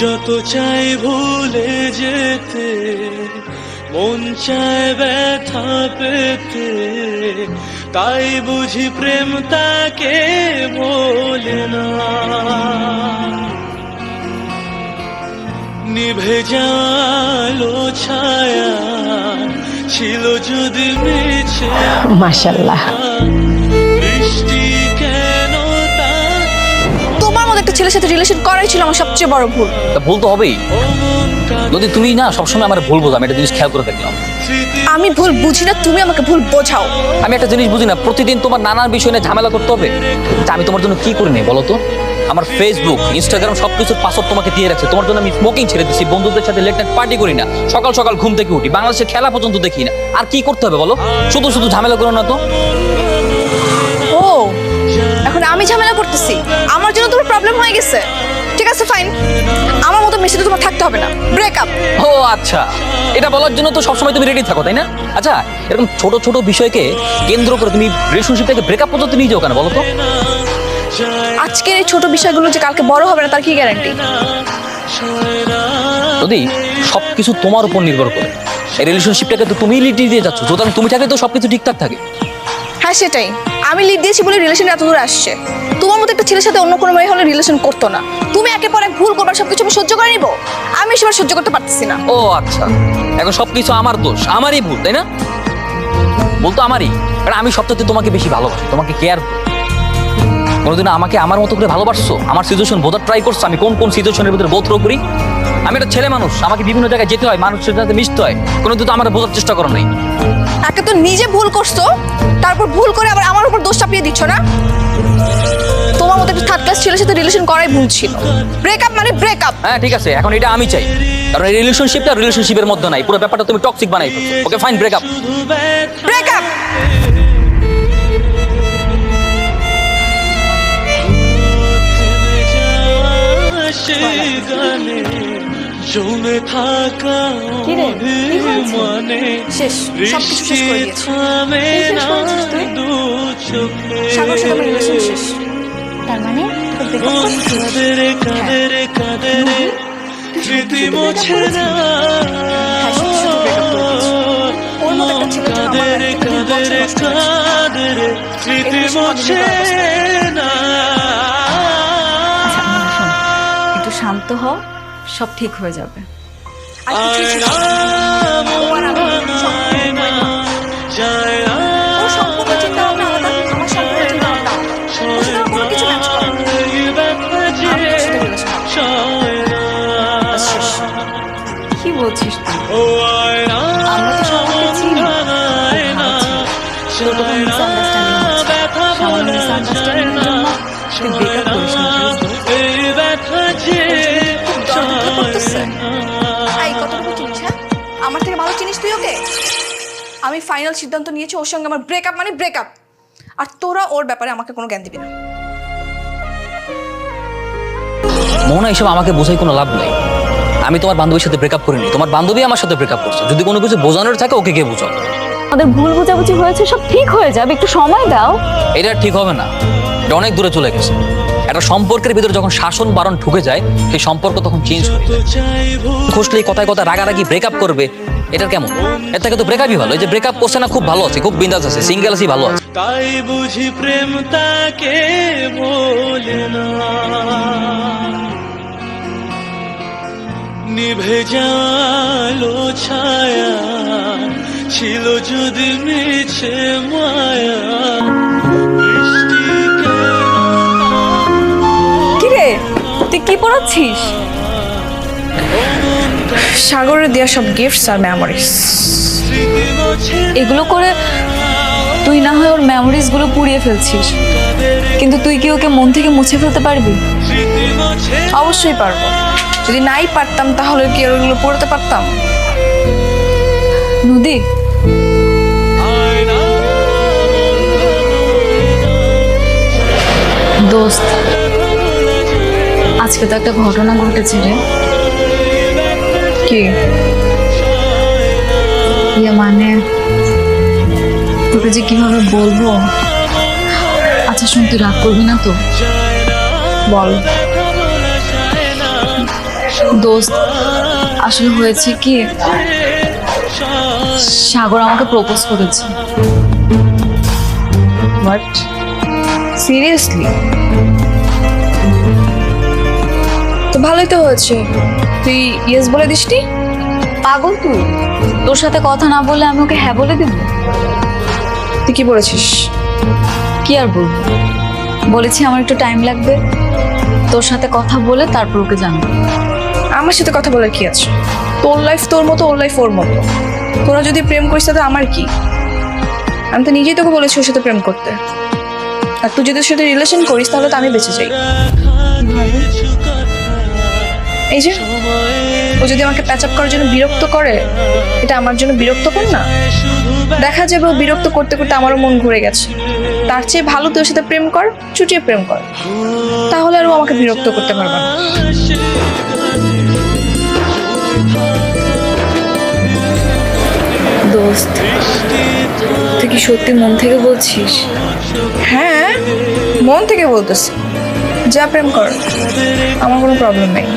যত চাই ভুলে যেতে, মন চায় ব্যথা পেতে, তাই বুঝি প্রেম তাকে বলে না। নিভে যালো ছায়া ছিল যদি মিছে, মাশাআল্লাহ। বৃষ্টি কেন তা তোমার মতো একটা ছেলের সাথে রিলেশন করাই ছিল আমার সবচেয়ে বড় ভুল। ভুল তো হবেই। যদি তুমি না সবসময় আমার ভুল বোঝো, আমি একটা জিনিস খেয়াল করে দেখলাম। আমি ভুল বুঝি না, তুমি আমাকে ভুল বোঝাও। আমি একটা জিনিস বুঝি না, প্রতিদিন তোমার নানান বিষয় নিয়ে ঝামেলা করতে হবে। তা আমি তোমার জন্য কি করি নাই বলো তো? আমার ফেসবুক, ইনস্টাগ্রাম সবকিছুর পাসওয়ার্ড তোমাকে দিয়ে রাখছে। তোমার জন্য আমি স্মোকিং ছেড়ে দিচ্ছি, বন্ধুদের সাথে লেট নাইট পার্টি করি না, সকাল সকাল ঘুম থেকে উঠি, বাংলাদেশের খেলা পর্যন্ত দেখি না। আর কি করতে হবে বলো? শুধু শুধু ঝামেলা করো না তো। ও, এখন আমি ঝামেলা করতেছি, আমার জন্য তোমার প্রবলেম হয়ে গেছে। ঠিক আছে ফাইন, আমার মতো মেশিনে তোমার থাকতে হবে না, ব্রেকআপ। ও আচ্ছা, এটা বলার জন্য তো সবসময় তুমি রেডি থাকো, তাই না? আচ্ছা, এরকম ছোট ছোট বিষয়কে কেন্দ্র করে তুমি রিলেশনশিপটাকে ব্রেকআপ পর্যন্ত নিয়ে যাও কেন বলো তো? আজকের এই ছোট বিষয়গুলো যে কালকে বড় হবে না তার কি গ্যারান্টি? যদি সবকিছু তোমার উপর নির্ভর করে, এই রিলেশনশিপটাকে তো তুমি লিড দিয়ে যাচ্ছ, সুতরাং তুমি থাকলে তো সবকিছু ঠিকঠাক থাকে। হ্যাঁ সেটাই, আমি লিড দিয়েছি বলে রিলেশন এত দূর আসছে। তোমার মতো একটা ছেলের সাথে অন্য কোনো মেয়ে হলে রিলেশন করতো না। তুমি একে পর এক ভুল করবার সবকিছু আমি সহ্য করে নিবো? আমি সেবার সহ্য করতে পারতেছি না। ও আচ্ছা, এখন সবকিছু আমার দোষ, আমারই ভুল, তাই না? বলতো আমারই, কারণ আমি সবচেয়ে তোমাকে বেশি ভালোবাসি, তোমাকে কেয়ার করি। কোনোদিন আমাকে আমার মতো করে ভালোবাসছো? আমার সিচুয়েশন বোঝার ট্রাই করছো আমি কোন কোন সিচুয়েশনের ভিতরে বোধ করি? আমি একটা ছেলে মানুষ, আমাকে বিভিন্ন জায়গায় যেতে হয়, মানুষের সাথে মিশতে হয়। কোনোদিন তো আমার বোঝার চেষ্টা করো নাই। একে তো নিজে ভুল করছো, তারপর ভুল করে আবার আমার উপর দোষ চাপিয়ে দিচ্ছ না? তোমার মতো একটা থার্ড ক্লাস ছেলের সাথে রিলেশন করাই ভুল ছিল। ব্রেকআপ মানে ব্রেকআপ। হ্যাঁ ঠিক আছে, এখন এটা আমি চাই, কারণ এই রিলেশনশিপটা রিলেশনশিপের মধ্যে নাই, পুরো ব্যাপারটা তুমি টক্সিক বানাই ফেলছো। Okay fine, breakup. ব্রেকআপ। জমে থাকা মানে শেষ, সবকিছু শেষ করে দিয়েছি। থামে না দু চোখে, সাগর সাথে আমার রিলেশন শেষ। তার মানে তোর breakup মন করছিস? কাঁদে রে কাঁদে রে কাঁদে রে, স্মৃতি মোছে না। হ্যাঁ, সত্যি সত্যি breakup করে দিয়েছি। ওর মতো একটা ছেলের জন্য আমার কাঁদে রে life টা তিন কাঁদে বছর রে নষ্ট হয়েছে। কাঁদে রে, স্মৃতি এই বিষয়ে মোছে না। আচ্ছা মা শোন, একটু শান্ত হও, সব ঠিক হয়ে যাবে। আর কিছুই ছিল না। ও আর আমি সম্পূর্ণ যায় না, ওর সম্পূর্ণ চিন্তা ভাবনা আলাদা, আমার সম্পূর্ণ চিন্তা ভাবনা আলাদা। ওর সাথে আমার কোনো কিছু ম্যাচ করে না। আমি ওর সাথে relation করবো। ব্যাস শেষ। কি বলছিস তুই? ও আয়না, আমরা তো সবাইকে চিনি, ও ভালো ছিল। তোর কোনো মিসআন্ডারস্ট্যান্ডিং হচ্ছে, ব্যথা সামান্য বলা মিসআন্ডারস্ট্যান্ডিং এর জন্য তুই ব্রেকআপ করিস না প্লিজ। এই ব্যথা যে খুব দরদ করতেছে। এই কতটুকু চিনিস? হ্যাঁ, আমার থেকে ভালো চিনিস তুই ওকে? আমি ফাইনাল সিদ্ধান্ত নিয়েছি, ওর সঙ্গে আমার ব্রেকআপ মানে ব্রেকআপ। আর তোরা ওর ব্যাপারে আমাকে কোনো জ্ঞান দিবি না। মোহনা, এসব আমাকে বোঝাই কোনো লাভ নেই। আমি তোমার বান্ধবীর সাথে ব্রেকআপ করিনি, তোমার বান্ধবী আমার সাথে ব্রেকআপ করছে। যদি কোনো কিছু বোঝানোর থাকে ওকে গিয়ে বোঝাও। আমাদের ভুল বোঝাবুঝি হয়েছে, সব ঠিক হয়ে যাবে, একটু সময় দাও। এটা ঠিক হবে না, এটা অনেক দূরে চলে গেছে। একটা সম্পর্কের ভিতরে যখন শাসন বারণ ঢুকে যায়, সেই সম্পর্ক তখন চেঞ্জ হয়ে যায়। খুশলি কথায় কথা রাগারাগি ব্রেকআপ করবে, এটা কেমন? এর থেকে তো ব্রেকআপই ভালো। এই যে ব্রেকআপ করছে না, খুব ভালো আছে, খুব বিন্দাস আছে, সিঙ্গেল আছি, ভালো আছে। তাই বুঝি প্রেম তাকে বলে না। নিভে যালো ছায়া ছিল যদি মিছে মায়া, বৃষ্টি কি রে, তুই কি পড়াচ্ছিস? সাগরের দেওয়া সব গিফটস আর মেমোরিজ। এগুলো করে তুই না হয় ওর মেমোরিজ গুলো পুড়িয়ে ফেলছিস, কিন্তু তুই কি ওকে মন থেকে মুছে ফেলতে পারবি? অবশ্যই পারবো। যদি নাই পারতাম তাহলে কি আর ওগুলো পড়তে পারতাম? নদী, দোস্ত, আজকে তো একটা ঘটনা ঘটেছে রে। কি? ইয়ে মানে তোকে যে কিভাবে বলবো। আচ্ছা শোন, তুই রাগ করবি না তো? বল। দোস্ত আসলে হয়েছে কি, সাগর আমাকে প্রপোজ করেছে। What, seriously? তো ভালোই তো হয়েছে, তুই ইয়েস বলে দিসনি? পাগল তুই? তোর সাথে কথা না বললে আমি ওকে হ্যাঁ বলে দিব? তুই কি বলেছিস? কি আর বলবো, বলেছি আমার একটু টাইম লাগবে, তোর সাথে কথা বলে তারপর ওকে জানাবো। আমার সাথে কথা বলার কি আছে? তোর লাইফ তোর মতো, ওর লাইফ ওর মতো। তোরা যদি প্রেম করিস তাতে আমার কি? আমি তো নিজেই তোকে বলেছি ওর সাথে প্রেম করতে। আর তুই যদি ওর সাথে রিলেশন করিস তাহলে তো আমি বেঁচে যাই। এই যে ও যদি আমাকে প্যাচ আপ করার জন্য বিরক্ত করে, এটা আমার জন্য বিরক্তকর না? দেখা যাবে ও বিরক্ত করতে করতে আমারও মন ঘুরে গেছে। তার চেয়ে ভালো তুই ওর সাথে প্রেম কর, চুটিয়ে প্রেম কর, তাহলে আর ও আমাকে বিরক্ত করতে পারবে না। দোস্ত তুই কি সত্যি মন থেকে বলছিস? হ্যাঁ, মন থেকে বলতেছি। যা প্রেম কর, আমার কোনো প্রবলেম নেই।